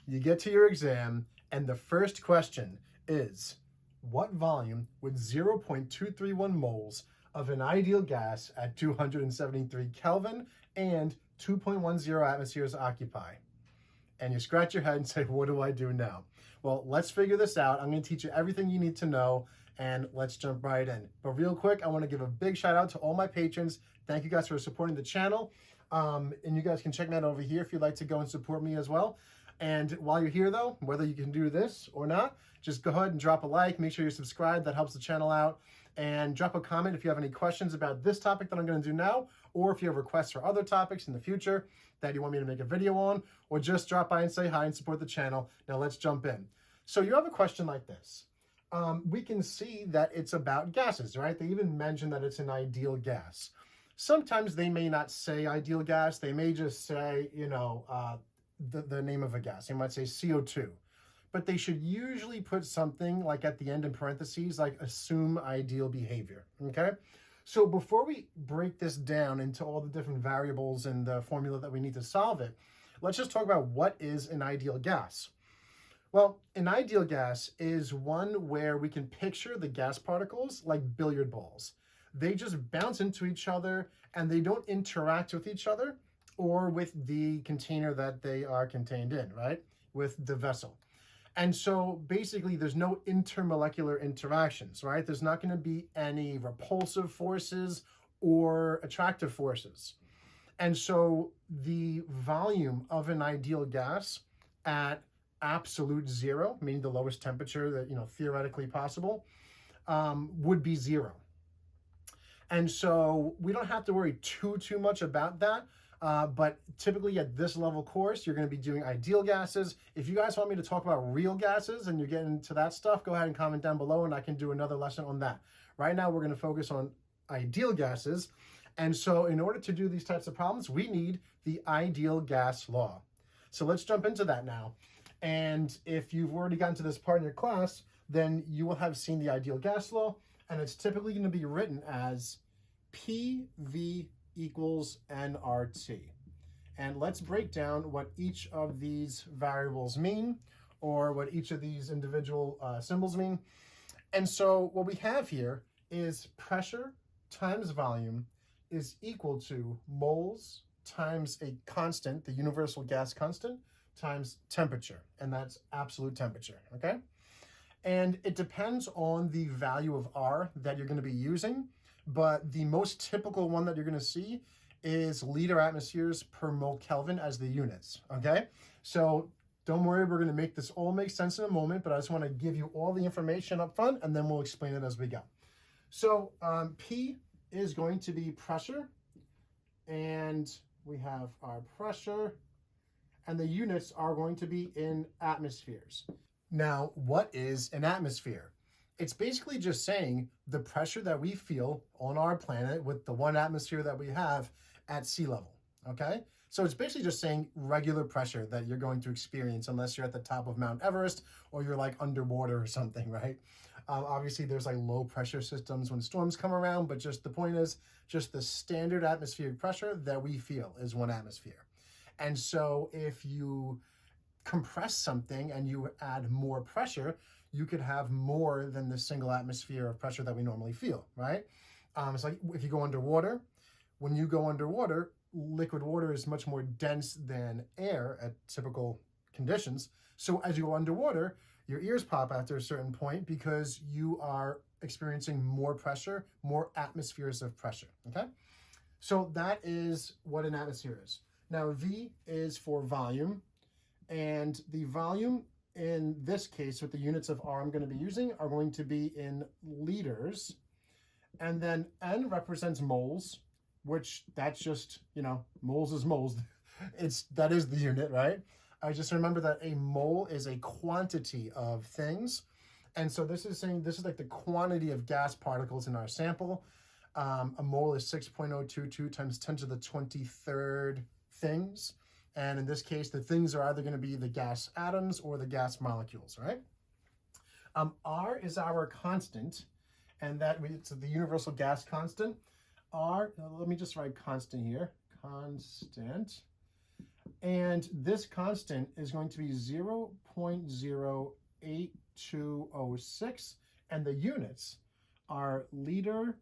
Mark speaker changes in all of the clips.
Speaker 1: you get to your exam, and the first question is, what volume would 0.231 moles of an ideal gas at 273 Kelvin and 2.10 atmospheres occupy? And you scratch your head and say, what do I do now? Well, let's figure this out. I'm going to teach you everything you need to know, and let's jump right in. But real quick, I want to give a big shout out to all my patrons. Thank you guys for supporting the channel. And you guys can check me out over here if you'd like to go and support me as well. And while you're here though, whether you can do this or not, just go ahead and drop a like, make sure you're subscribed, that helps the channel out. And drop a comment if you have any questions about this topic that I'm going to do now, or if you have requests for other topics in the future that you want me to make a video on, or just drop by and say hi and support the channel. Now let's jump in. So you have a question like this. We can see that it's about gases, right? They even mention that it's an ideal gas. Sometimes they may not say ideal gas. They may just say, the name of a gas. They might say CO2. But they should usually put something like at the end in parentheses, like assume ideal behavior, okay? So before we break this down into all the different variables and the formula that we need to solve it, let's just talk about what is an ideal gas. Well, an ideal gas is one where we can picture the gas particles like billiard balls. They just bounce into each other and they don't interact with each other or with the container that they are contained in, right? With the vessel. And so basically there's no intermolecular interactions, right? There's not going to be any repulsive forces or attractive forces. And so the volume of an ideal gas at absolute zero, meaning the lowest temperature that, theoretically possible, would be zero. And so we don't have to worry too much about that. But typically at this level course, you're going to be doing ideal gases. If you guys want me to talk about real gases and you're getting into that stuff, go ahead and comment down below and I can do another lesson on that. Right now, we're going to focus on ideal gases. And so in order to do these types of problems, we need the ideal gas law. So let's jump into that now. And if you've already gotten to this part in your class, then you will have seen the ideal gas law. And it's typically going to be written as PV equals nRT. And let's break down what each of these variables mean, or what each of these individual symbols mean. And so what we have here is pressure times volume is equal to moles times a constant, the universal gas constant, times temperature, and that's absolute temperature, okay? And it depends on the value of R that you're going to be using. But the most typical one that you're going to see is liter atmospheres per mole Kelvin as the units, okay? So don't worry, we're going to make this all make sense in a moment, but I just want to give you all the information up front, and then we'll explain it as we go. So P is going to be pressure, and we have our pressure, and the units are going to be in atmospheres. Now, what is an atmosphere? It's basically just saying the pressure that we feel on our planet with the one atmosphere that we have at sea level, okay? So it's basically just saying regular pressure that you're going to experience unless you're at the top of Mount Everest or you're like underwater or something, right? Obviously, there's like low pressure systems when storms come around, but just the point is just the standard atmospheric pressure that we feel is one atmosphere. And so if you compress something and you add more pressure, you could have more than the single atmosphere of pressure that we normally feel, right? It's like if you go underwater, when you go underwater, liquid water is much more dense than air at typical conditions. So as you go underwater, your ears pop after a certain point because you are experiencing more pressure, more atmospheres of pressure, okay? So that is what an atmosphere is. Now, V is for volume, and the volume in this case, with the units of R I'm going to be using, are going to be in liters. And then N represents moles, which that's just, moles is moles. That is the unit, right? I just remember that a mole is a quantity of things. And so this is saying this is like the quantity of gas particles in our sample. A mole is 6.022 times 10 to the 23rd things. And in this case, the things are either going to be the gas atoms or the gas molecules, right? R is our constant, and it's the universal gas constant. R, let me just write constant here. Constant. And this constant is going to be 0.08206, and the units are liter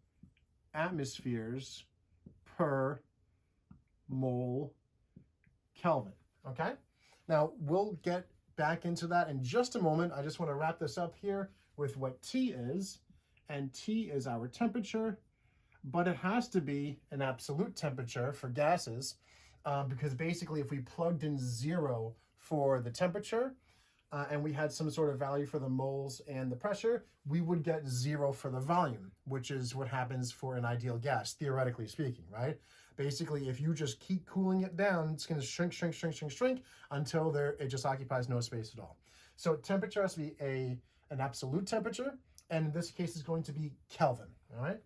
Speaker 1: atmospheres per mole Kelvin, okay? Now, we'll get back into that in just a moment. I just want to wrap this up here with what T is, and T is our temperature, but it has to be an absolute temperature for gases, because basically if we plugged in 0 for the temperature and we had some sort of value for the moles and the pressure, we would get 0 for the volume, which is what happens for an ideal gas, theoretically speaking, right? Basically, if you just keep cooling it down, it's going to shrink, shrink, shrink, shrink, shrink until it just occupies no space at all. So temperature has to be an absolute temperature, and in this case is going to be Kelvin, all right?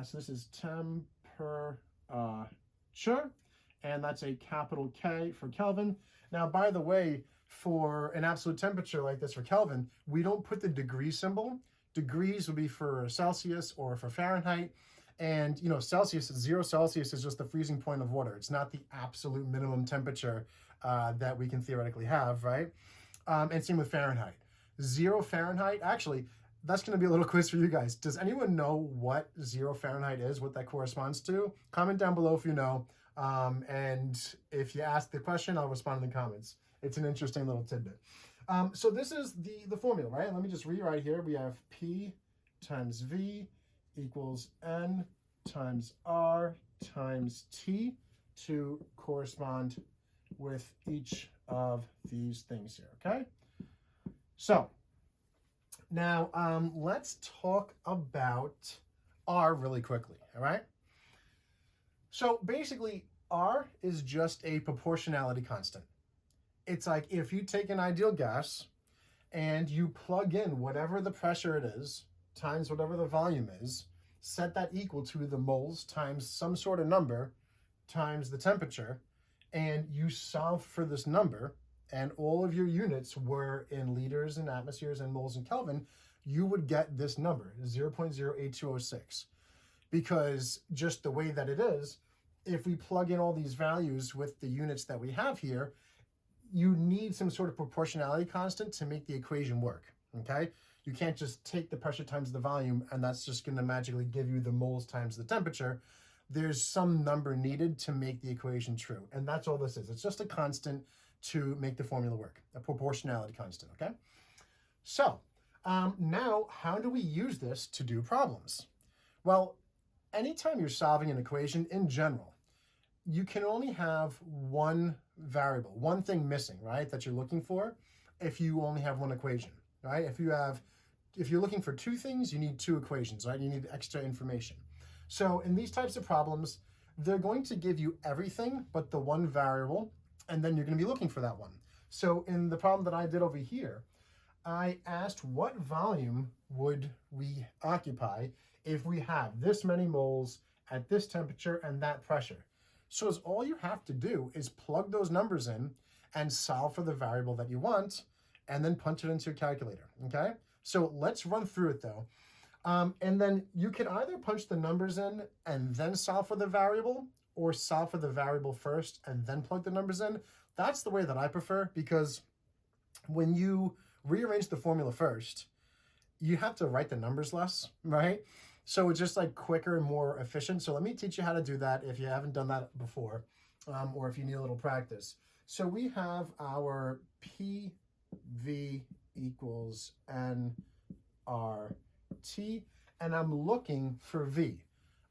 Speaker 1: So this is temperature, and that's a capital K for Kelvin. Now, by the way, for an absolute temperature like this for Kelvin, we don't put the degree symbol. Degrees would be for Celsius or for Fahrenheit. And, you know, Celsius, 0 Celsius is just the freezing point of water. It's not the absolute minimum temperature that we can theoretically have, right? And same with Fahrenheit. 0 Fahrenheit, actually, that's going to be a little quiz for you guys. Does anyone know what 0 Fahrenheit is, what that corresponds to? Comment down below if you know. And if you ask the question, I'll respond in the comments. It's an interesting little tidbit. So this is the formula, right? Let me just rewrite here. We have P times V equals N times R times T to correspond with each of these things here, okay? So now let's talk about R really quickly, all right? So basically, R is just a proportionality constant. It's like if you take an ideal gas and you plug in whatever the pressure it is times whatever the volume is, set that equal to the moles times some sort of number times the temperature, and you solve for this number, and all of your units were in liters and atmospheres and moles and Kelvin, you would get this number, 0.08206. Because just the way that it is, if we plug in all these values with the units that we have here, you need some sort of proportionality constant to make the equation work, okay? You can't just take the pressure times the volume and that's just going to magically give you the moles times the temperature. There's some number needed to make the equation true, and that's all this is. It's just a constant to make the formula work, a proportionality constant, okay? So now how do we use this to do problems? Well, anytime you're solving an equation in general, you can only have one variable, one thing missing, right, that you're looking for if you only have one equation, right? If you're looking for two things, you need two equations, right? You need extra information. So in these types of problems, they're going to give you everything but the one variable, and then you're going to be looking for that one. So in the problem that I did over here, I asked what volume would we occupy if we have this many moles at this temperature and that pressure. So all you have to do is plug those numbers in and solve for the variable that you want, and then punch it into your calculator, okay? So let's run through it though. And then you can either punch the numbers in and then solve for the variable, or solve for the variable first and then plug the numbers in. That's the way that I prefer, because when you rearrange the formula first, you have to write the numbers less, right? So it's just like quicker and more efficient. So let me teach you how to do that if you haven't done that before, or if you need a little practice. So we have our PV equals nRT, and I'm looking for V.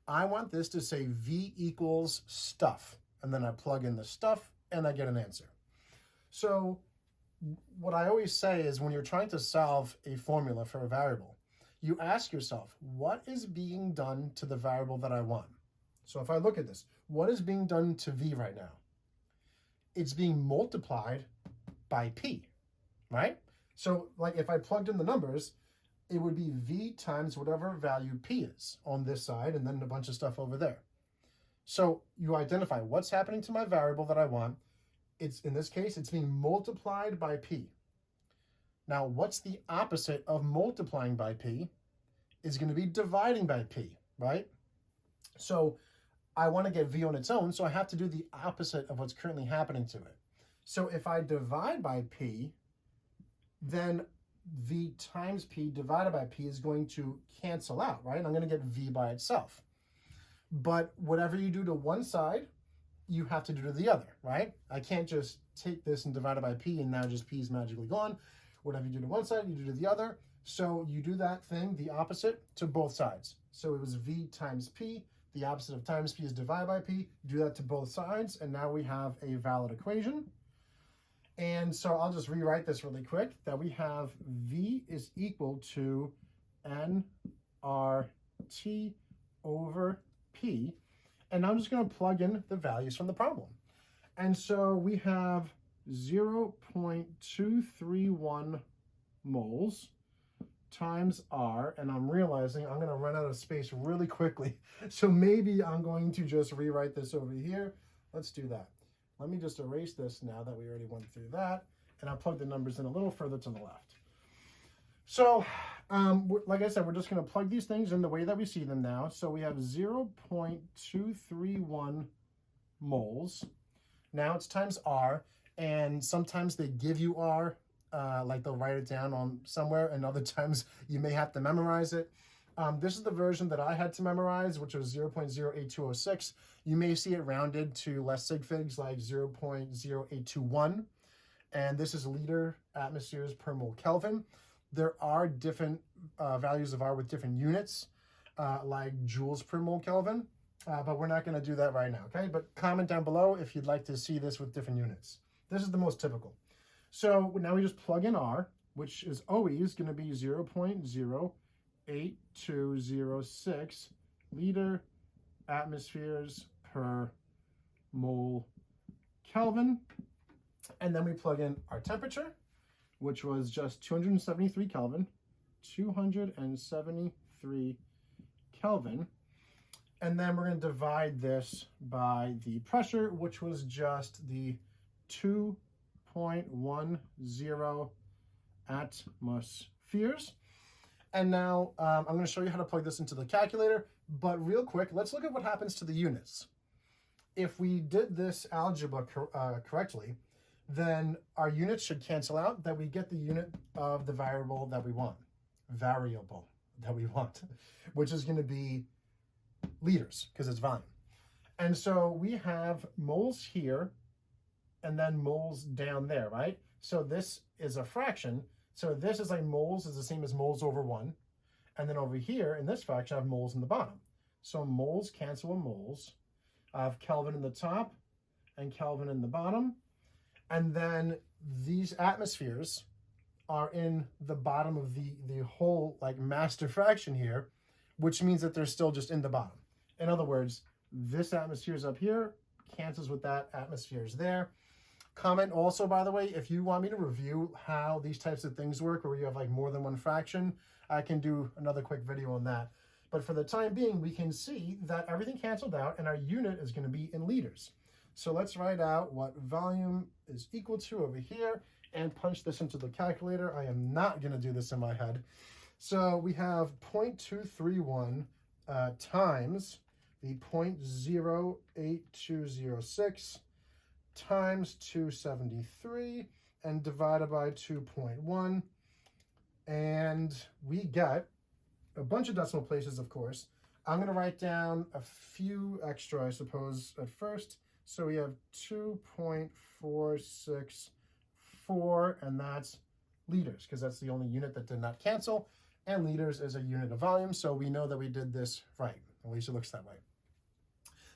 Speaker 1: I want this to say V equals stuff, and then I plug in the stuff and I get an answer. So what I always say is when you're trying to solve a formula for a variable, you ask yourself, what is being done to the variable that I want? So if I look at this, what is being done to V right now? It's being multiplied by P, right? So like if I plugged in the numbers, it would be V times whatever value P is on this side, and then a bunch of stuff over there. So you identify what's happening to my variable that I want. It's, in this case, it's being multiplied by P. Now, what's the opposite of multiplying by P? Is going to be dividing by P, right? So I want to get V on its own, so I have to do the opposite of what's currently happening to it. So if I divide by P, then V times P divided by P is going to cancel out, right? I'm going to get V by itself. But whatever you do to one side, you have to do to the other, right? I can't just take this and divide it by P and now just P is magically gone. Whatever you do to one side, you do to the other. So you do that thing, the opposite, to both sides. So it was V times P. The opposite of times P is divided by P. You do that to both sides, and now we have a valid equation. And so I'll just rewrite this really quick, that we have V is equal to nRT over P. And I'm just going to plug in the values from the problem. And so we have 0.231 moles times R, and I'm realizing I'm going to run out of space really quickly. So maybe I'm going to just rewrite this over here. Let's do that. Let me just erase this now that we already went through that, and I'll plug the numbers in a little further to the left. So, like I said, we're just going to plug these things in the way that we see them now. So we have 0.231 moles. Now it's times R, and sometimes they give you R, like they'll write it down on somewhere, and other times you may have to memorize it. This is the version that I had to memorize, which was 0.08206. You may see it rounded to less sig figs, like 0.0821. And this is liter atmospheres per mole Kelvin. There are different values of R with different units, like joules per mole Kelvin, but we're not going to do that right now, okay? But comment down below if you'd like to see this with different units. This is the most typical. So now we just plug in R, which is always going to be 0.08206 liter atmospheres per mole Kelvin. And then we plug in our temperature, which was just 273 Kelvin, 273 Kelvin. And then we're going to divide this by the pressure, which was just the 2.10 atmospheres. And now I'm going to show you how to plug this into the calculator. But real quick, let's look at what happens to the units. If we did this algebra correctly, then our units should cancel out, that we get the unit of the variable that we want, which is going to be liters, because it's volume. And so we have moles here and then moles down there, right? So this is a fraction. So this is like moles is the same as moles over 1. And then over here in this fraction, I have moles in the bottom. So moles cancel with moles. I have Kelvin in the top and Kelvin in the bottom. And then these atmospheres are in the bottom of the whole like master fraction here, which means that they're still just in the bottom. In other words, this atmosphere is up here, cancels with that atmosphere is there. Comment also, by the way, if you want me to review how these types of things work, where you have like more than one fraction, I can do another quick video on that. But for the time being, we can see that everything canceled out and our unit is going to be in liters. So let's write out what volume is equal to over here and punch this into the calculator. I am not going to do this in my head. So we have 0.231 times the 0.08206 times 273 and divided by 2.1. And we get a bunch of decimal places, of course. I'm going to write down a few extra, I suppose, at first. So we have 2.464, and that's liters, because that's the only unit that did not cancel. And liters is a unit of volume, so we know that we did this right. At least it looks that way.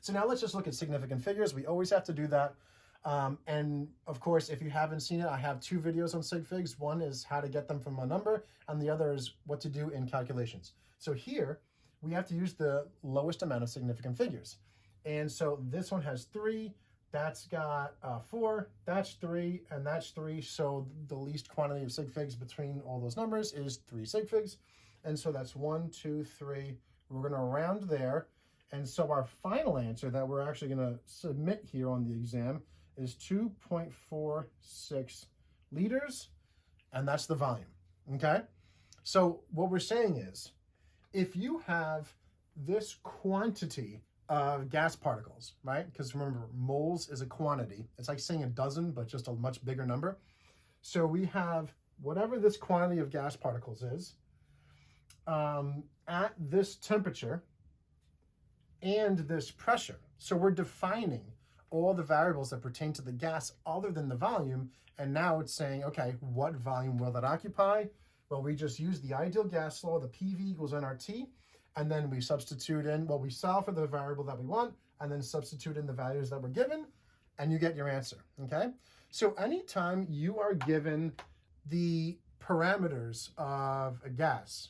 Speaker 1: So now let's just look at significant figures. We always have to do that. And of course, if you haven't seen it, I have 2 videos on sig figs. One is how to get them from a number, and the other is what to do in calculations. So here, we have to use the lowest amount of significant figures. And so this one has 3, that's got 4, that's 3, and that's 3. So the least quantity of sig figs between all those numbers is 3 sig figs. And so that's 1, 2, 3. We're going to round there. And so our final answer that we're actually going to submit here on the exam is 2.46 liters, and that's the volume, okay? So what we're saying is, if you have this quantity of gas particles, right? Because remember, moles is a quantity. It's like saying a dozen, but just a much bigger number. So we have whatever this quantity of gas particles is at this temperature and this pressure. So we're defining all the variables that pertain to the gas other than the volume. And now it's saying, okay, what volume will that occupy? Well, we just use the ideal gas law, the PV equals nRT, and then we substitute in, well, we solve for the variable that we want, and then substitute in the values that were given, and you get your answer, okay? So anytime you are given the parameters of a gas,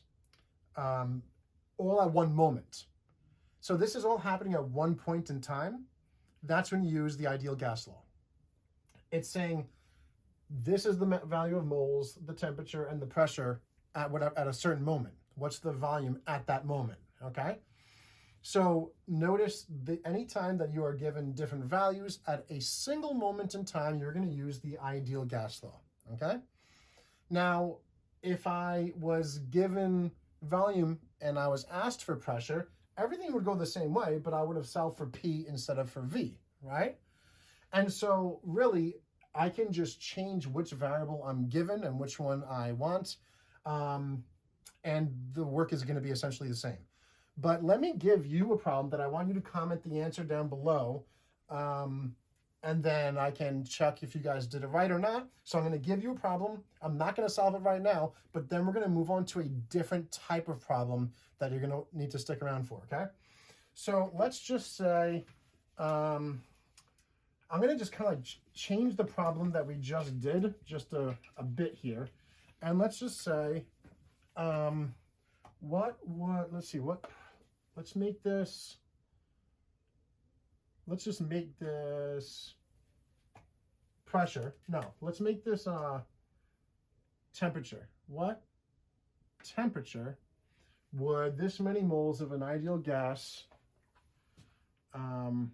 Speaker 1: all at one moment, so this is all happening at one point in time, that's when you use the ideal gas law. It's saying this is the value of moles, the temperature, and the pressure at a certain moment. What's the volume at that moment, okay? So notice that anytime that you are given different values at a single moment in time, you're going to use the ideal gas law, okay? Now, if I was given volume and I was asked for pressure, everything would go the same way, but I would have solved for P instead of for V, right? And so really, I can just change which variable I'm given and which one I want, and the work is going to be essentially the same. But let me give you a problem that I want you to comment the answer down below, and then I can check if you guys did it right or not. So I'm going to give you a problem. I'm not going to solve it right now, but then we're going to move on to a different type of problem that you're going to need to stick around for, okay? So let's just say, I'm going to just kind of change the problem that we just did just a bit here. And let's just say, let's make this, let's just make this pressure. No, let's make this temperature. What temperature would this many moles of an ideal gas, and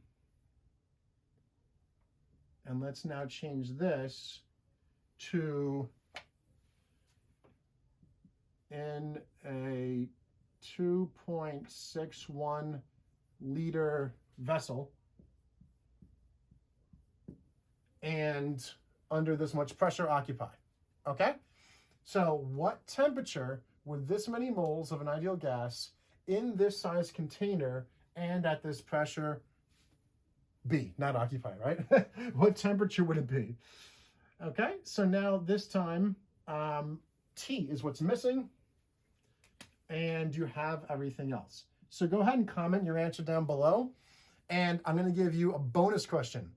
Speaker 1: let's now change this to in a 2.61 liter vessel and under this much pressure occupy, okay? So what temperature would this many moles of an ideal gas in this size container and at this pressure be? Not occupy, right? What temperature would it be? Okay, so now this time, T is what's missing, and you have everything else. So go ahead and comment your answer down below, and I'm going to give you a bonus question.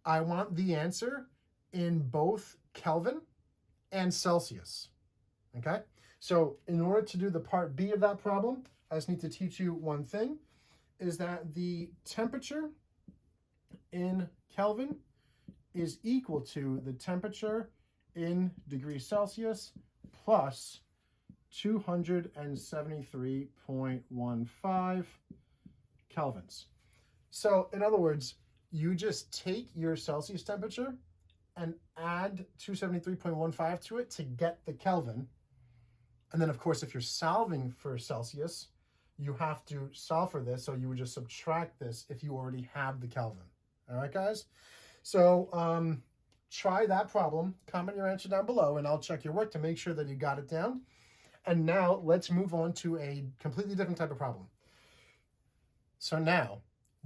Speaker 1: I want the answer in both Kelvin and Celsius, okay? So in order to do the part B of that problem, I just need to teach you one thing, is that the temperature in Kelvin is equal to the temperature in degrees Celsius plus 273.15 kelvins. So in other words, you just take your Celsius temperature and add 273.15 to it to get the Kelvin. And then of course, if you're solving for Celsius, you have to solve for this. So you would just subtract this if you already have the Kelvin. All right, guys? So try that problem, comment your answer down below, and I'll check your work to make sure that you got it down. And now let's move on to a completely different type of problem. So now,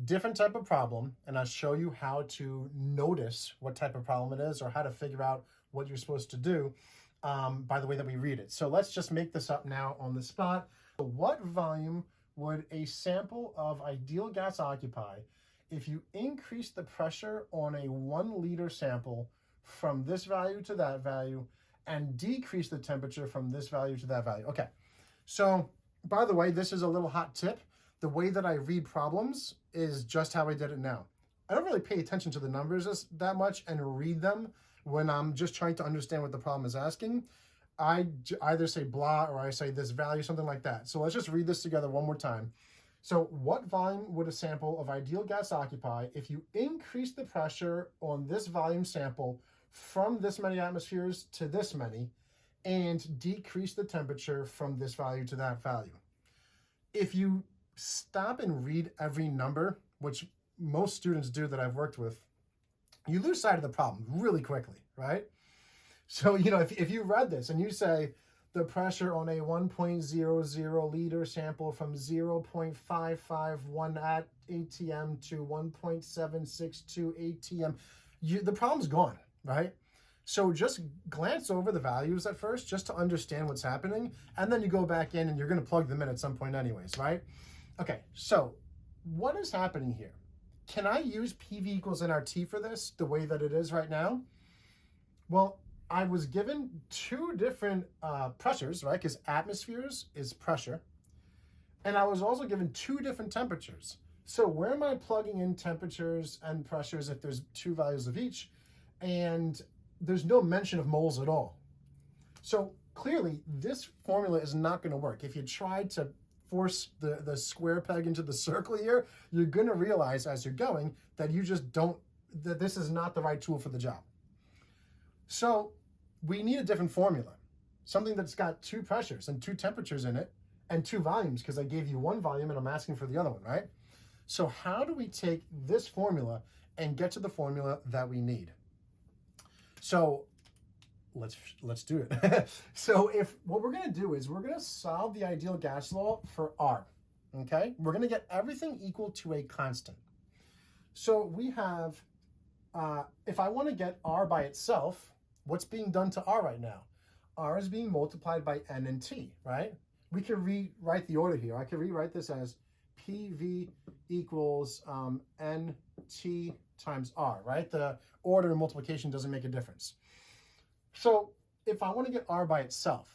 Speaker 1: different type of problem, and I'll show you how to notice what type of problem it is or how to figure out what you're supposed to do by the way that we read it. So let's just make this up now on the spot. What volume would a sample of ideal gas occupy if you increase the pressure on a 1 liter sample from this value to that value and decrease the temperature from this value to that value? Okay, so by the way, this is a little hot tip. The way that I read problems is just how I did it now. I don't really pay attention to the numbers that much and read them when I'm just trying to understand what the problem is asking. I either say blah or I say this value, something like that. So let's just read this together one more time. So what volume would a sample of ideal gas occupy if you increase the pressure on this volume sample from this many atmospheres to this many and decrease the temperature from this value to that value? If you stop and read every number, which most students do that I've worked with, you lose sight of the problem really quickly, right? So, if you read this and you say the pressure on a 1.00 liter sample from 0.551 at ATM to 1.762 ATM, the problem's gone, right? So just glance over the values at first just to understand what's happening, and then you go back in and you're going to plug them in at some point anyways, right? Okay, so what is happening here? Can I use PV equals nRT for this the way that it is right now? Well, I was given two different pressures, right? Because atmospheres is pressure. And I was also given two different temperatures. So where am I plugging in temperatures and pressures if there's two values of each? And there's no mention of moles at all. So clearly, this formula is not going to work. If you try to force the square peg into the circle here, you're going to realize as you're going that that this is not the right tool for the job. So we need a different formula, something that's got two pressures and two temperatures in it and two volumes, because I gave you one volume and I'm asking for the other one, right? So how do we take this formula and get to the formula that we need? So let's do it. So what we're going to do is we're going to solve the ideal gas law for R, okay? We're going to get everything equal to a constant. So we have, if I want to get R by itself, what's being done to R right now? R is being multiplied by N and T, right? We can rewrite the order here. I can rewrite this as PV equals NT times R, right? The order of multiplication doesn't make a difference. So if I want to get R by itself,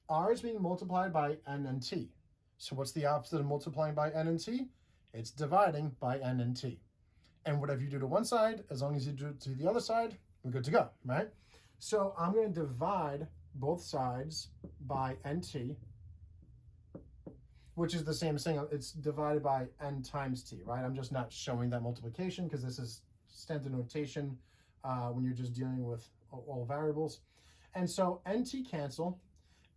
Speaker 1: R is being multiplied by N and T. So what's the opposite of multiplying by N and T? It's dividing by N and T. And whatever you do to one side, as long as you do it to the other side, we're good to go, right? So I'm going to divide both sides by NT, which is the same thing. It's divided by N times T, right? I'm just not showing that multiplication because this is standard notation when you're just dealing with all variables. And so NT cancel,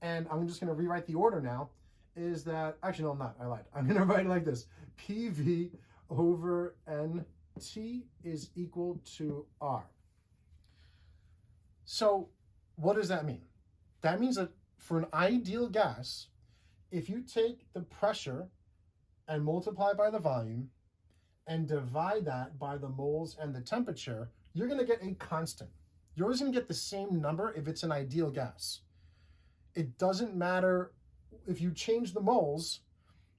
Speaker 1: and I'm just going to rewrite the order now, is that, actually, no, I'm not. I lied. I'm going to write it like this. PV over NT is equal to R. So what does that mean? That means that for an ideal gas, if you take the pressure and multiply by the volume and divide that by the moles and the temperature, you're going to get a constant. You're always going to get the same number if it's an ideal gas. It doesn't matter if you change the moles,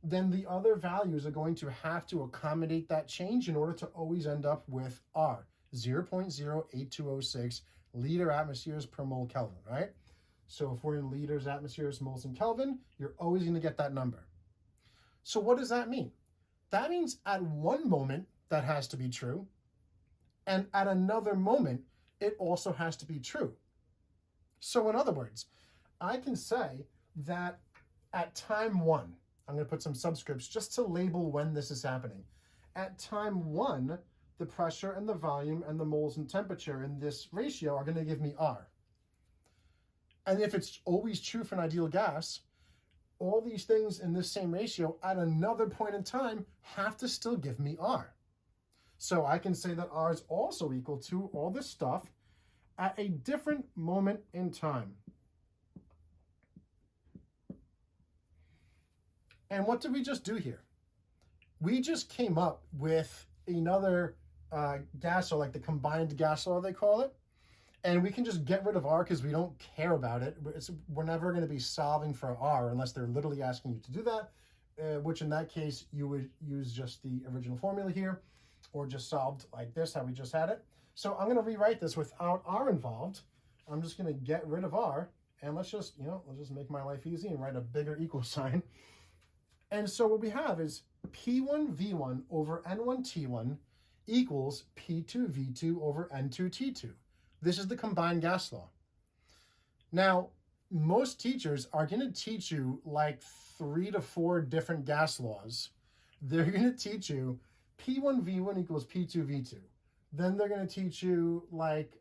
Speaker 1: then the other values are going to have to accommodate that change in order to always end up with R, 0.08206 liter atmospheres per mole Kelvin, right? So if we're in liters, atmospheres, moles, and Kelvin, you're always going to get that number. So what does that mean? That means at one moment that has to be true, and at another moment it also has to be true. So in other words, I can say that at time 1, I'm going to put some subscripts just to label when this is happening. At time 1, the pressure and the volume and the moles and temperature in this ratio are going to give me R. And if it's always true for an ideal gas, all these things in this same ratio at another point in time have to still give me R. So I can say that R is also equal to all this stuff at a different moment in time. And what did we just do here? We just came up with another gas law, like the combined gas law, they call it. And we can just get rid of R because we don't care about it. We're never going to be solving for R unless they're literally asking you to do that, which in that case, you would use just the original formula here, or just solved like this, how we just had it. So I'm going to rewrite this without R involved. I'm just going to get rid of R, and let's just make my life easy and write a bigger equal sign. And so what we have is P1V1 over N1T1 equals P2V2 over N2T2. This is the combined gas law. Now, most teachers are going to teach you like 3 to 4 different gas laws. They're going to teach you P1V1 equals P2V2. Then they're going to teach you like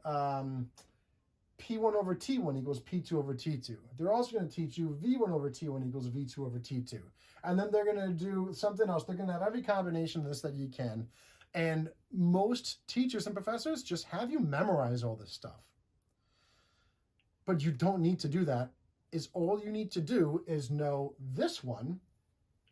Speaker 1: P1 over T1 equals P2 over T2. They're also going to teach you V1 over T1 equals V2 over T2. And then they're going to do something else. They're going to have every combination of this that you can. And most teachers and professors just have you memorize all this stuff. But you don't need to do that. All you need to do is know this one,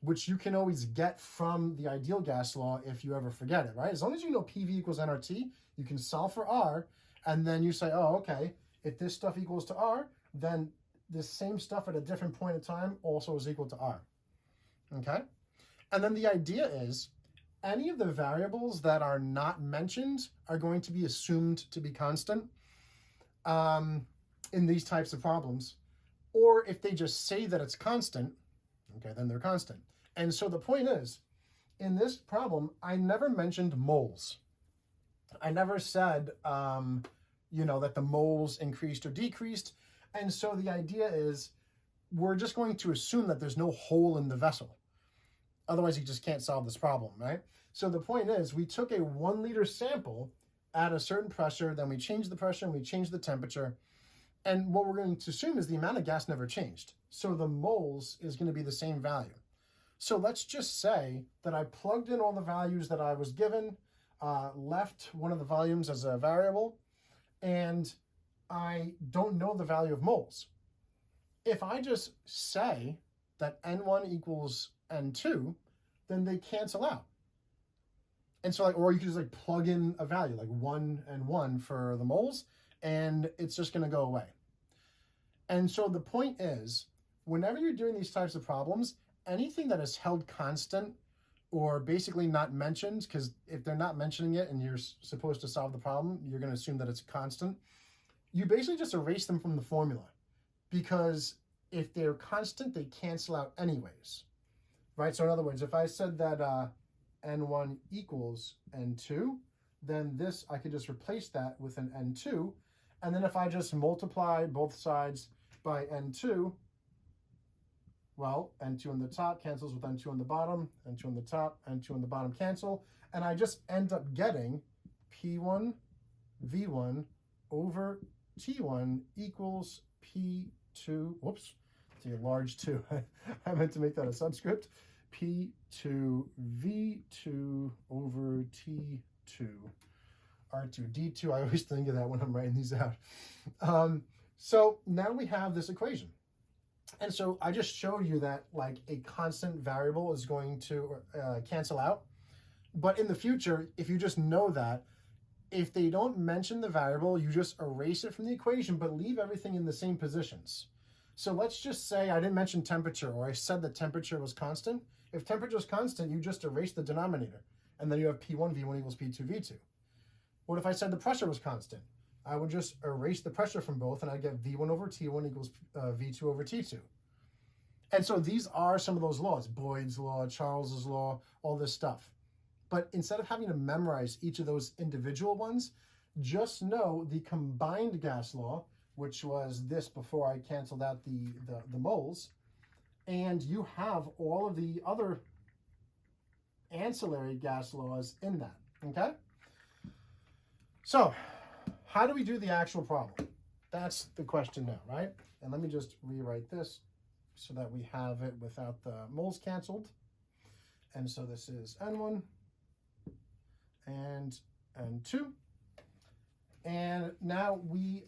Speaker 1: which you can always get from the ideal gas law if you ever forget it, right? As long as you know PV equals nRT, you can solve for R, and then you say, oh, okay, if this stuff equals to R, then this same stuff at a different point in time also is equal to R, okay? And then the idea is any of the variables that are not mentioned are going to be assumed to be constant in these types of problems. Or if they just say that it's constant, okay, then they're constant. And so the point is, in this problem, I never mentioned moles. I never said, that the moles increased or decreased. And so the idea is we're just going to assume that there's no hole in the vessel. Otherwise, you just can't solve this problem, right? So the point is we took a 1 liter sample at a certain pressure, then we changed the pressure and we changed the temperature. And what we're going to assume is the amount of gas never changed. So the moles is going to be the same value. So let's just say that I plugged in all the values that I was given, left one of the volumes as a variable, and I don't know the value of moles. If I just say that N1 equals N2, then they cancel out. And so or you can just plug in a value like 1 and 1 for the moles, and it's just going to go away. And so the point is, whenever you're doing these types of problems, anything that is held constant or basically not mentioned, because if they're not mentioning it and you're supposed to solve the problem, you're going to assume that it's constant. You basically just erase them from the formula, because if they're constant, they cancel out anyways, right? So in other words, if I said that N1 equals N2, then this, I could just replace that with an N2. And then if I just multiply both sides by N2, well, N2 on the top cancels with N2 on the bottom, N2 on the top, N2 on the bottom cancel, and I just end up getting P1 V1 over T1 equals P2, whoops, it's a large 2. I meant to make that a subscript. P2 V2 over T2. R2D2, I always think of that when I'm writing these out. So now we have this equation. And so I just showed you that a constant variable is going to cancel out. But in the future, if you just know that, if they don't mention the variable, you just erase it from the equation, but leave everything in the same positions. So let's just say I didn't mention temperature, or I said that temperature was constant. If temperature is constant, you just erase the denominator, and then you have P1 V1 equals P2 V2. What if I said the pressure was constant? I would just erase the pressure from both, and I'd get V1 over T1 equals V2 over T2. And so these are some of those laws, Boyd's law, Charles's law, all this stuff. But instead of having to memorize each of those individual ones, just know the combined gas law, which was this before I canceled out the moles, and you have all of the other ancillary gas laws in that, okay? So, how do we do the actual problem? That's the question now, right? And let me just rewrite this so that we have it without the moles canceled. And so this is N1 and N2. And now we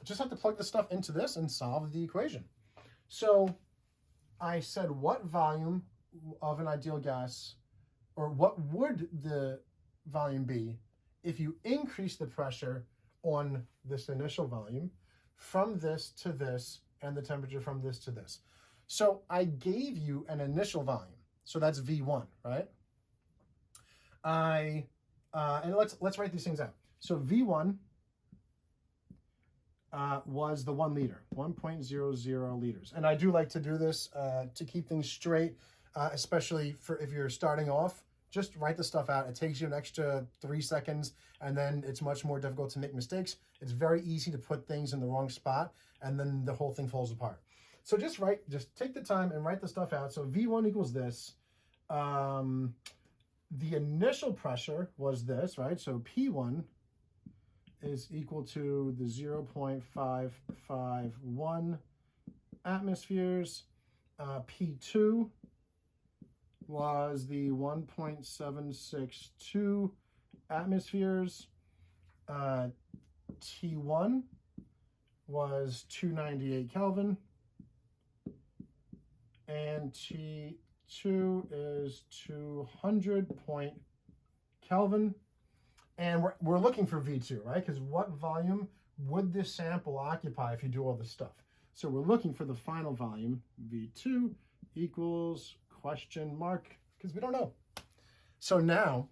Speaker 1: just have to plug the stuff into this and solve the equation. So I said what volume of an ideal gas, or what would the volume be if you increase the pressure on this initial volume from this to this and the temperature from this to this. So I gave you an initial volume. So that's V1, right? And let's write these things out. So V1 was the 1 liter, 1.00 liters. And I do like to do this to keep things straight, especially for if you're starting off. Just write the stuff out. It takes you an extra 3 seconds, and then it's much more difficult to make mistakes. It's very easy to put things in the wrong spot, and then the whole thing falls apart. So just take the time and write the stuff out. So V1 equals this. The initial pressure was this, right? So P1 is equal to the 0.551 atmospheres. P2 was the 1.762 atmospheres. T1 was 298 Kelvin. And T2 is 200 Kelvin. And we're looking for V2, right? Because what volume would this sample occupy if you do all this stuff? So we're looking for the final volume, V2 equals question mark, because we don't know. So now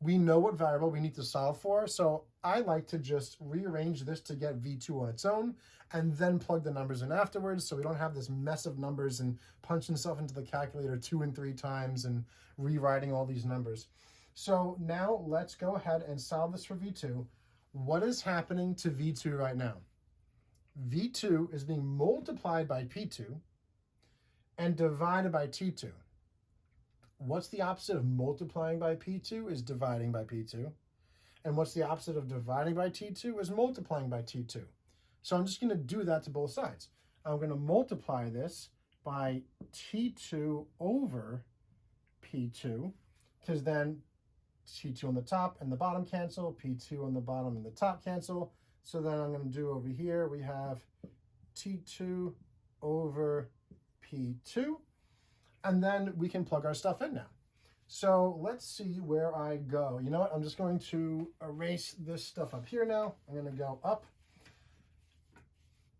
Speaker 1: we know what variable we need to solve for. So I like to just rearrange this to get V2 on its own and then plug the numbers in afterwards, so we don't have this mess of numbers and punching stuff into the calculator 2 and 3 times and rewriting all these numbers. So now let's go ahead and solve this for V2. What is happening to V2 right now? V2 is being multiplied by P2 and divided by T2. What's the opposite of multiplying by P2 is dividing by P2. And what's the opposite of dividing by T2 is multiplying by T2. So I'm just going to do that to both sides. I'm going to multiply this by T2 over P2, because then T2 on the top and the bottom cancel, P2 on the bottom and the top cancel. So then I'm going to do over here, we have T2 over P2, and then we can plug our stuff in now. So let's see where I go. You know what? I'm just going to erase this stuff up here now. I'm going to go up.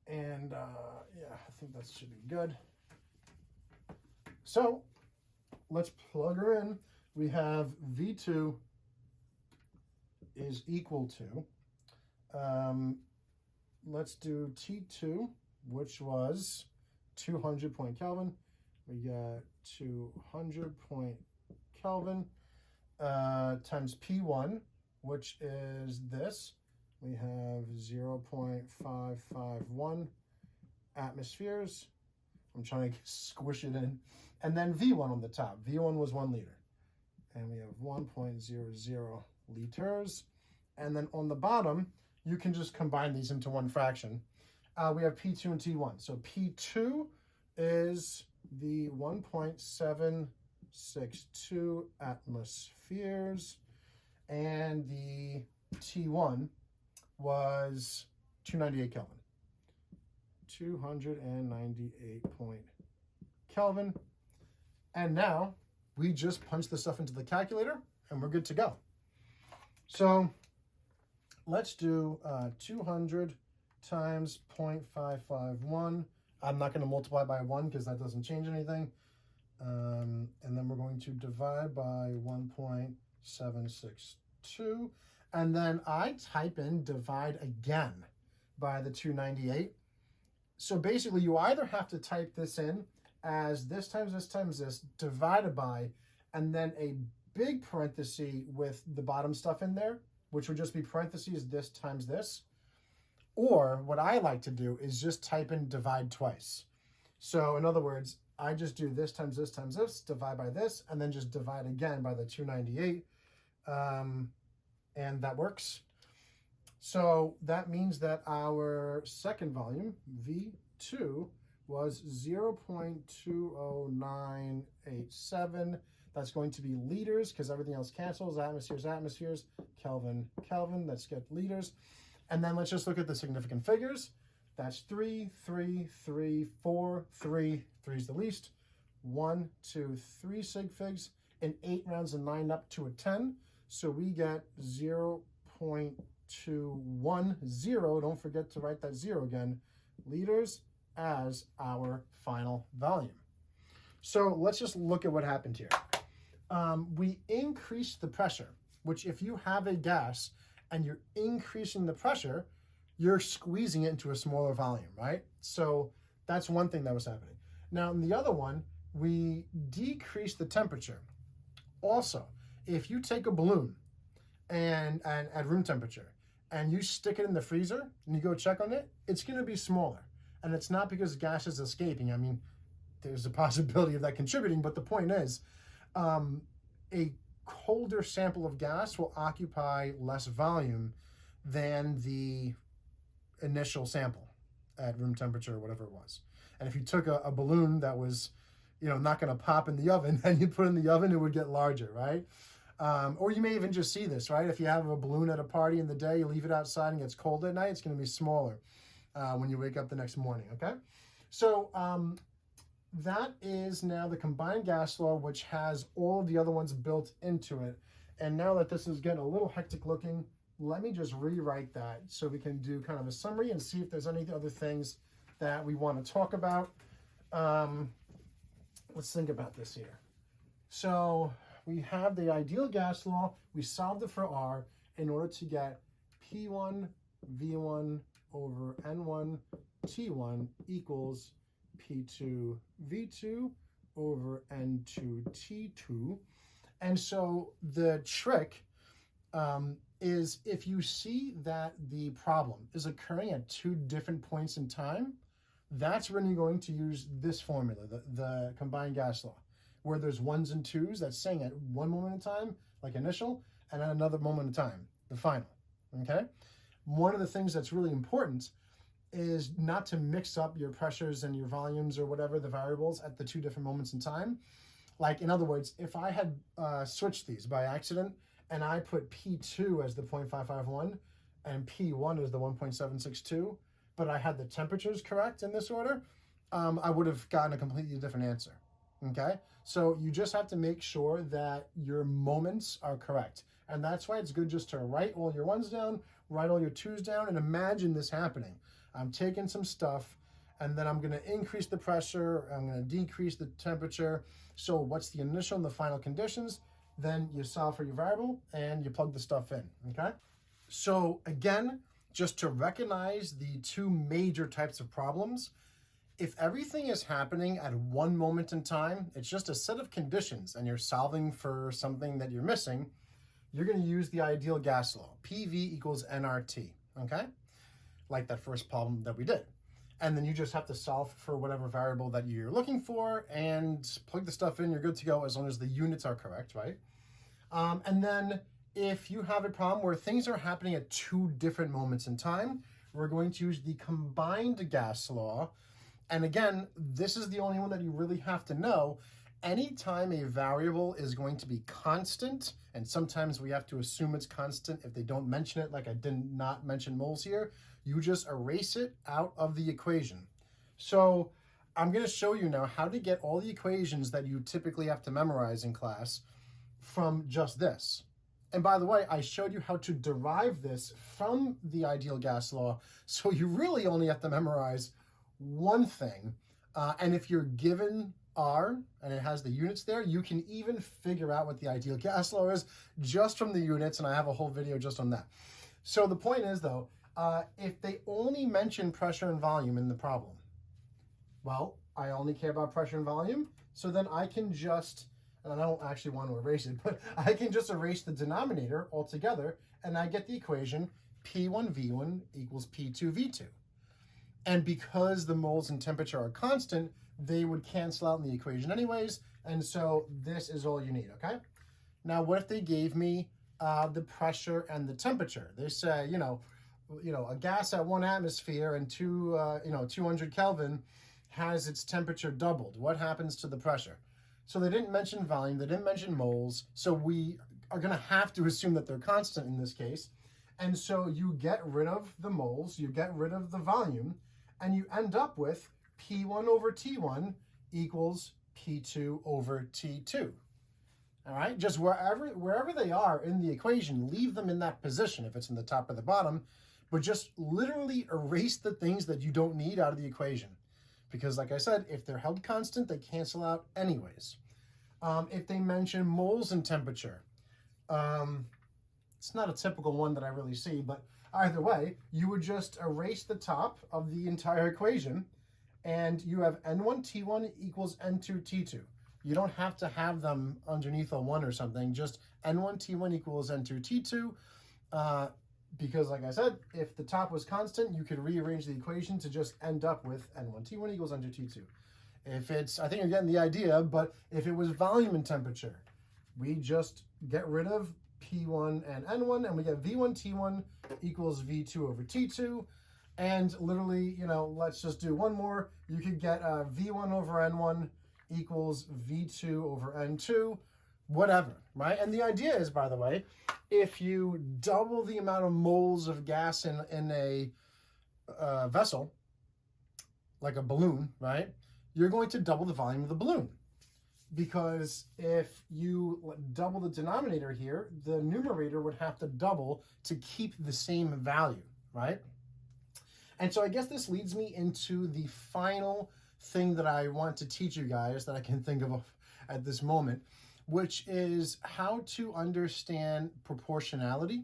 Speaker 1: And yeah, I think that should be good. So let's plug her in. We have V2 is equal to, let's do T2, which was 200 Kelvin. We got 200 Kelvin times P1, which is this. We have 0.551 atmospheres. I'm trying to squish it in. And then V1 on the top. V1 was 1 liter. And we have 1.00 liters. And then on the bottom, you can just combine these into one fraction. We have P2 and T1. So P2 is the 1.762 atmospheres. And the T1 was 298 Kelvin. 298 Kelvin. And now we just punch this stuff into the calculator and we're good to go. So let's do 200 times 0.551. I'm not going to multiply by 1 because that doesn't change anything. And then we're going to divide by 1.762. And then I type in divide again by the 298. So basically you either have to type this in as this times this times this divided by, and then a big parenthesis with the bottom stuff in there, which would just be parentheses this times this. Or what I like to do is just type in divide twice. So in other words, I just do this times this times this, divide by this, and then just divide again by the 298. And that works. So that means that our second volume, V2, was 0.20987. That's going to be liters because everything else cancels. Atmospheres, atmospheres, Kelvin, Kelvin. Let's get liters. And then let's just look at the significant figures. That's 3, 3, 3, 4, 3. 3 is the least. 1, 2, 3 sig figs. In 8 rounds and 9 up to a 10. So we get 0.210. Don't forget to write that 0 again. Liters as our final volume. So let's just look at what happened here. We increased the pressure, which if you have a gas and you're increasing the pressure, you're squeezing it into a smaller volume, right? So that's one thing that was happening. Now in the other one, we decreased the temperature. Also, if you take a balloon and at room temperature and you stick it in the freezer and you go check on it, it's going to be smaller. And it's not because gas is escaping. I mean, there's a possibility of that contributing, but the point is, a colder sample of gas will occupy less volume than the initial sample at room temperature or whatever it was. And if you took a balloon that was, not going to pop in the oven, and you put it in the oven, it would get larger, right? Or you may even just see this, right? If you have a balloon at a party in the day, you leave it outside and it gets cold at night, it's going to be smaller when you wake up the next morning, okay? So that is now the combined gas law, which has all of the other ones built into it. And now that this is getting a little hectic looking, let me just rewrite that so we can do kind of a summary and see if there's any other things that we want to talk about. Let's think about this here. So we have the ideal gas law. We solved it for R in order to get P1 V1 over N1 T1 equals P2 V2 over N2 T2. And so the trick is if you see that the problem is occurring at two different points in time, that's when you're going to use this formula, the combined gas law, where there's ones and twos that's saying at one moment in time, like initial, and at another moment in time, the final, okay? One of the things that's really important is not to mix up your pressures and your volumes or whatever the variables at the two different moments in time. Like, in other words, if I had switched these by accident and I put P2 as the 0.551 and P1 as the 1.762, but I had the temperatures correct in this order, I would have gotten a completely different answer, okay? So you just have to make sure that your moments are correct. And that's why it's good just to write all your ones down, write all your twos down, and imagine this happening. I'm taking some stuff, and then I'm going to increase the pressure, I'm going to decrease the temperature. So what's the initial and the final conditions? Then you solve for your variable, and you plug the stuff in, okay? So again, just to recognize the two major types of problems, if everything is happening at one moment in time, it's just a set of conditions, and you're solving for something that you're missing, you're going to use the ideal gas law, PV equals nRT, okay? Like that first problem that we did. And then you just have to solve for whatever variable that you're looking for and plug the stuff in, you're good to go as long as the units are correct, right? And then if you have a problem where things are happening at two different moments in time, we're going to use the combined gas law. And again, this is the only one that you really have to know. Anytime a variable is going to be constant, and sometimes we have to assume it's constant if they don't mention it, like I did not mention moles here, you just erase it out of the equation. So I'm going to show you now how to get all the equations that you typically have to memorize in class from just this. And by the way, I showed you how to derive this from the ideal gas law, so you really only have to memorize one thing. And if you're given R and it has the units there, you can even figure out what the ideal gas law is just from the units, and I have a whole video just on that. So the point is though, if they only mention pressure and volume in the problem, well, I only care about pressure and volume, so then I can just, and I don't actually want to erase it, but I can just erase the denominator altogether, and I get the equation P1V1 equals P2V2. And because the moles and temperature are constant, they would cancel out in the equation anyways, and so this is all you need, okay? Now, what if they gave me the pressure and the temperature? They say, a gas at 1 atmosphere and 200 Kelvin has its temperature doubled. What happens to the pressure? So they didn't mention volume, they didn't mention moles, so we are going to have to assume that they're constant in this case. And so you get rid of the moles, you get rid of the volume, and you end up with P1 over T1 equals P2 over T2. All right, just wherever they are in the equation, leave them in that position if it's in the top or the bottom, but just literally erase the things that you don't need out of the equation. Because like I said, if they're held constant, they cancel out anyways. If they mention moles and temperature, it's not a typical one that I really see, but either way, you would just erase the top of the entire equation, and you have N1 T1 equals N2 T2. You don't have to have them underneath a 1 or something, just N1 T1 equals N2 T2, because like I said, if the top was constant, you could rearrange the equation to just end up with N1 T1 equals N2 T2. If it's, I think you're getting the idea, but if it was volume and temperature, we just get rid of P1 and N1, and we get V1 T1 equals V2 over T2. And literally, you know, let's just do one more. You could get V1 over N1 equals V2 over N2, whatever, right? And the idea is, by the way, if you double the amount of moles of gas in a vessel, like a balloon, right, you're going to double the volume of the balloon. Because if you double the denominator here, the numerator would have to double to keep the same value, right? And so I guess this leads me into the final thing that I want to teach you guys that I can think of at this moment, which is how to understand proportionality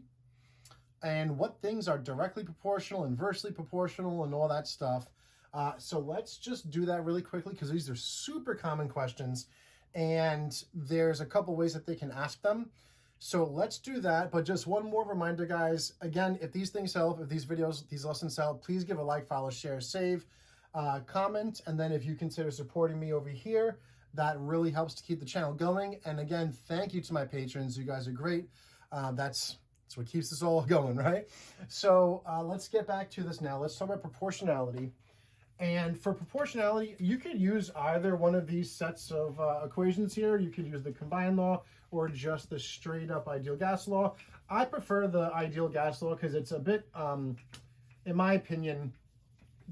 Speaker 1: and what things are directly proportional, inversely proportional, and all that stuff. So let's just do that really quickly because these are super common questions and there's a couple ways that they can ask them. So let's do that. But just one more reminder, guys. Again, if these things help, if these videos, these lessons help, please give a like, follow, share, save, comment. And then if you consider supporting me over here, that really helps to keep the channel going. And again, thank you to my patrons. You guys are great. That's what keeps us all going, right? So let's get back to this now. Let's talk about proportionality. And for proportionality, you could use either one of these sets of equations here. You could use the combined law or just the straight up ideal gas law. I prefer the ideal gas law because it's a bit, in my opinion,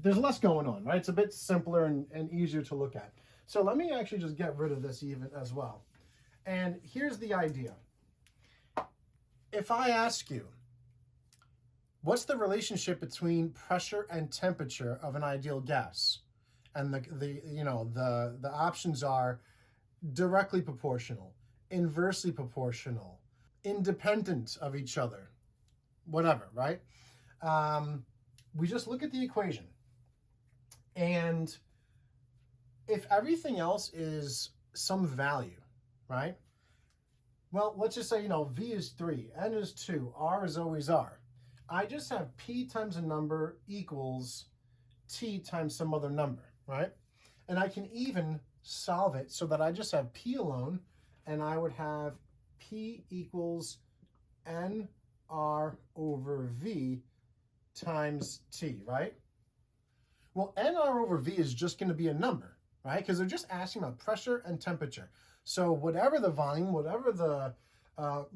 Speaker 1: there's less going on, right? It's a bit simpler and easier to look at. So let me actually just get rid of this even as well. And here's the idea. If I ask you, what's the relationship between pressure and temperature of an ideal gas? And the options are directly proportional, inversely proportional, independent of each other, whatever, right? We just look at the equation. And if everything else is some value, right? Well, let's just say, V is 3, N is 2, R is always R. I just have P times a number equals T times some other number, right? And I can even solve it so that I just have P alone, and I would have P equals NR over V times T, right? Well, NR over V is just going to be a number, right? Because they're just asking about pressure and temperature. So whatever the volume, whatever the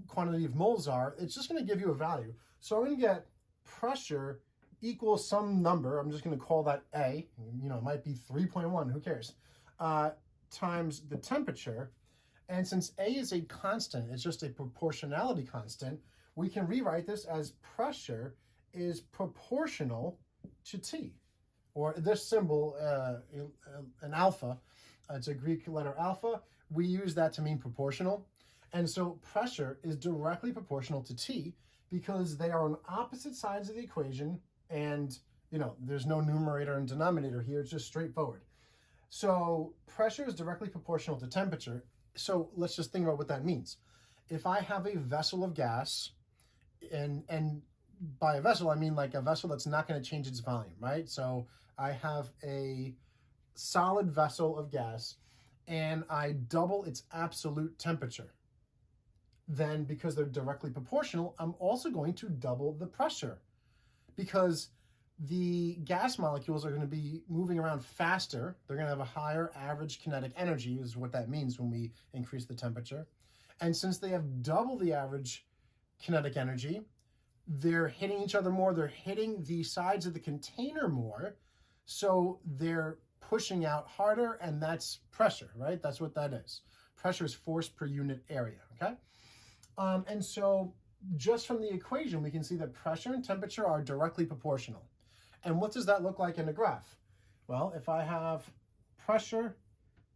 Speaker 1: quantity of moles are, it's just going to give you a value. So I'm going to get pressure equals some number. I'm just going to call that A. It might be 3.1. Who cares? Times the temperature. And since A is a constant, it's just a proportionality constant, we can rewrite this as pressure is proportional to T. Or this symbol, an alpha, it's a Greek letter alpha. We use that to mean proportional. And so pressure is directly proportional to T because they are on opposite sides of the equation. And, there's no numerator and denominator here. It's just straightforward. So pressure is directly proportional to temperature. So let's just think about what that means. If I have a vessel of gas, and by a vessel, I mean like a vessel that's not going to change its volume, right? So I have a solid vessel of gas and I double its absolute temperature. Then because they're directly proportional, I'm also going to double the pressure because the gas molecules are going to be moving around faster. They're going to have a higher average kinetic energy is what that means when we increase the temperature. And since they have double the average kinetic energy, they're hitting each other more. They're hitting the sides of the container more. So they're pushing out harder, and that's pressure, right? That's what that is. Pressure is force per unit area, okay? And so just from the equation, we can see that pressure and temperature are directly proportional. And what does that look like in a graph? Well, if I have pressure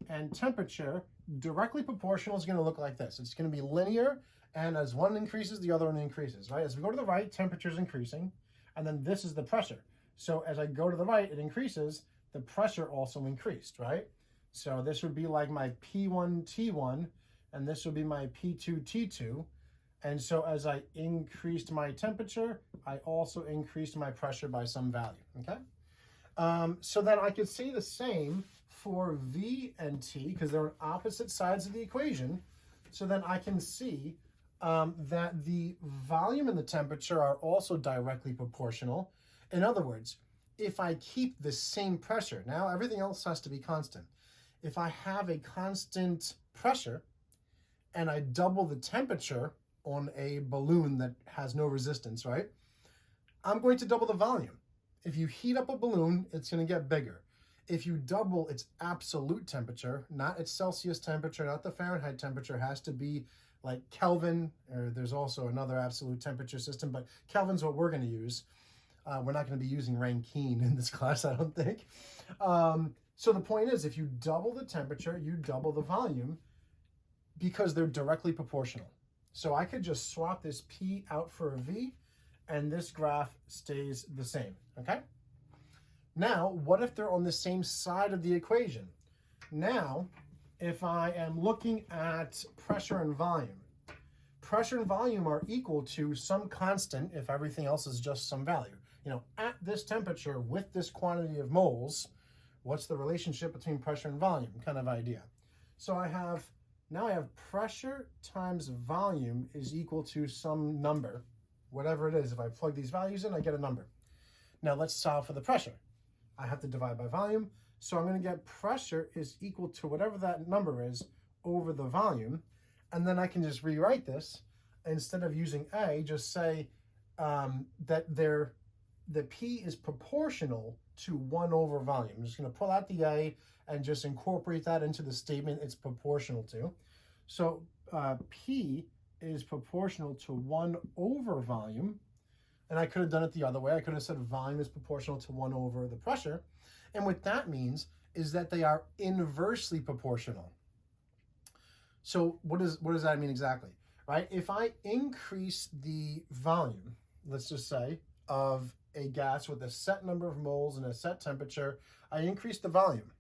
Speaker 1: and temperature, directly proportional is going to look like this. It's going to be linear, and as one increases, the other one increases, right? As we go to the right, temperature is increasing, and then this is the pressure. So as I go to the right, it increases, the pressure also increased, right? So this would be like my P1 T1, and this would be my P2 T2. And so as I increased my temperature, I also increased my pressure by some value, okay? So then I could say the same for V and T, because they're on opposite sides of the equation. So then I can see that the volume and the temperature are also directly proportional. In other words, if I keep the same pressure, now everything else has to be constant. If I have a constant pressure and I double the temperature on a balloon that has no resistance, right? I'm going to double the volume. If you heat up a balloon, it's going to get bigger. If you double its absolute temperature, not its Celsius temperature, not the Fahrenheit temperature, has to be like Kelvin, or there's also another absolute temperature system, but Kelvin's what we're going to use. We're not going to be using Rankine in this class, I don't think. So the point is, if you double the temperature, you double the volume because they're directly proportional. So I could just swap this P out for a V, and this graph stays the same, okay? Now, what if they're on the same side of the equation? Now, if I am looking at pressure and volume are equal to some constant if everything else is just some value. You know, at this temperature with this quantity of moles, what's the relationship between pressure and volume kind of idea. So now I have pressure times volume is equal to some number, whatever it is. If I plug these values in, I get a number. Now let's solve for the pressure. I have to divide by volume. So I'm going to get pressure is equal to whatever that number is over the volume. And then I can just rewrite this. Instead of using A, just say that the P is proportional to 1 over volume. I'm just going to pull out the A and just incorporate that into the statement it's proportional to. So P is proportional to 1 over volume. And I could have done it the other way. I could have said volume is proportional to 1 over the pressure. And what that means is that they are inversely proportional. So what does that mean exactly, right? If I increase the volume, let's just say, of a gas with a set number of moles and a set temperature, I increase the volume.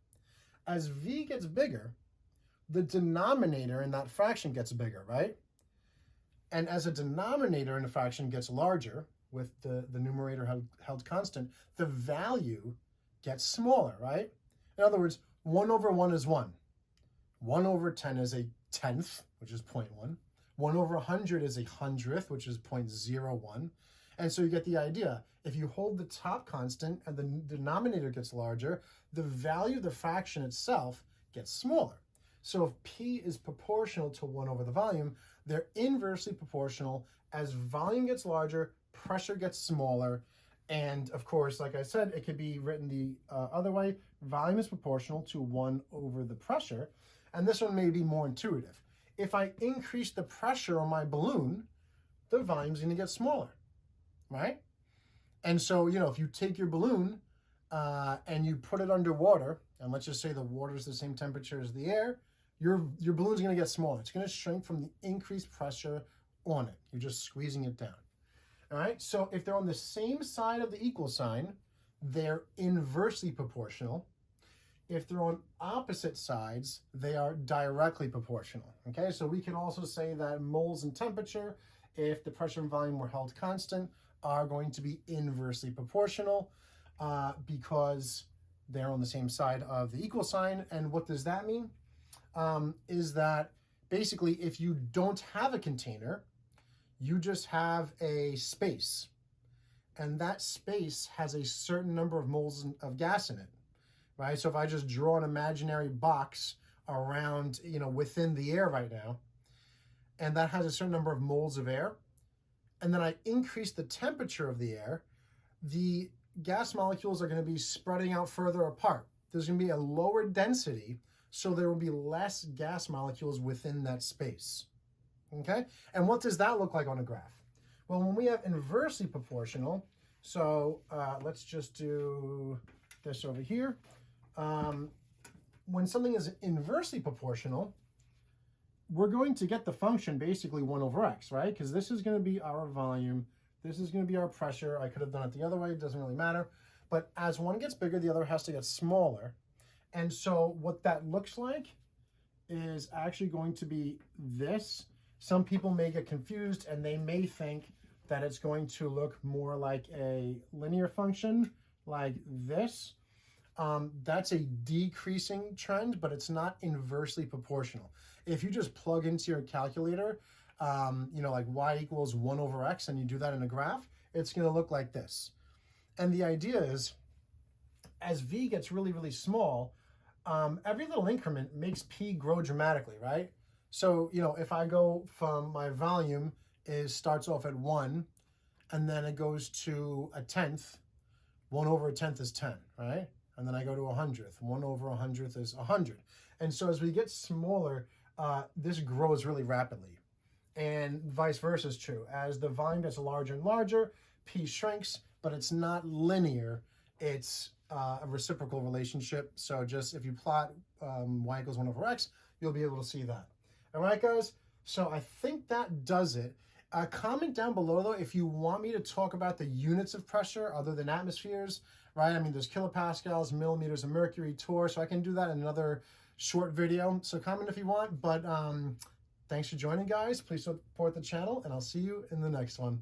Speaker 1: As V gets bigger, the denominator in that fraction gets bigger, right? And as a denominator in a fraction gets larger, with the numerator held constant, the value gets smaller, right? In other words, 1 over 1 is 1. 1 over 10 is a tenth, which is 0.1. 1 over 100 is a hundredth, which is 0.01. And so you get the idea. If you hold the top constant and the denominator gets larger, the value of the fraction itself gets smaller. So if P is proportional to 1 over the volume, they're inversely proportional. As volume gets larger, pressure gets smaller. And of course, like I said, it could be written the other way. Volume is proportional to 1 over the pressure. And this one may be more intuitive. If I increase the pressure on my balloon, the volume's going to get smaller, right? And so, you know, if you take your balloon and you put it underwater, and let's just say the water is the same temperature as the air, your balloon's going to get smaller. It's going to shrink from the increased pressure on it. You're just squeezing it down. All right, so if they're on the same side of the equal sign, they're inversely proportional. If they're on opposite sides, they are directly proportional. Okay, so we can also say that moles and temperature, if the pressure and volume were held constant, are going to be inversely proportional because they're on the same side of the equal sign. And what does that mean? Is that basically if you don't have a container, you just have a space, and that space has a certain number of moles of gas in it, right? So if I just draw an imaginary box around, you know, within the air right now, and that has a certain number of moles of air, and then I increase the temperature of the air, the gas molecules are going to be spreading out further apart. There's going to be a lower density, so there will be less gas molecules within that space. Okay, and what does that look like on a graph? Well, when we have inversely proportional, so let's just do this over here. When something is inversely proportional, we're going to get the function basically 1 over x, right? Because this is going to be our volume, this is going to be our pressure. I could have done it the other way, it doesn't really matter. But as one gets bigger, the other has to get smaller. And so what that looks like is actually going to be this. Some people may get confused and they may think that it's going to look more like a linear function like this. That's a decreasing trend, but it's not inversely proportional. If you just plug into your calculator like y equals 1 over x, and you do that in a graph, it's going to look like this. And the idea is, as v gets really, really small, every little increment makes p grow dramatically, right? So, if I go from my volume starts off at 1, and then it goes to a tenth, 1 over a tenth is 10, right? And then I go to 100th. 1 over 100th is 100. And so as we get smaller, this grows really rapidly. And vice versa is true. As the volume gets larger and larger, p shrinks, but it's not linear. It's a reciprocal relationship. So just if you plot y equals 1 over x, you'll be able to see that. All right, guys? So I think that does it. Comment down below, though, if you want me to talk about the units of pressure other than atmospheres, right? I mean, there's kilopascals, millimeters of mercury, torr, so I can do that in another short video. So comment if you want, but thanks for joining, guys. Please support the channel, and I'll see you in the next one.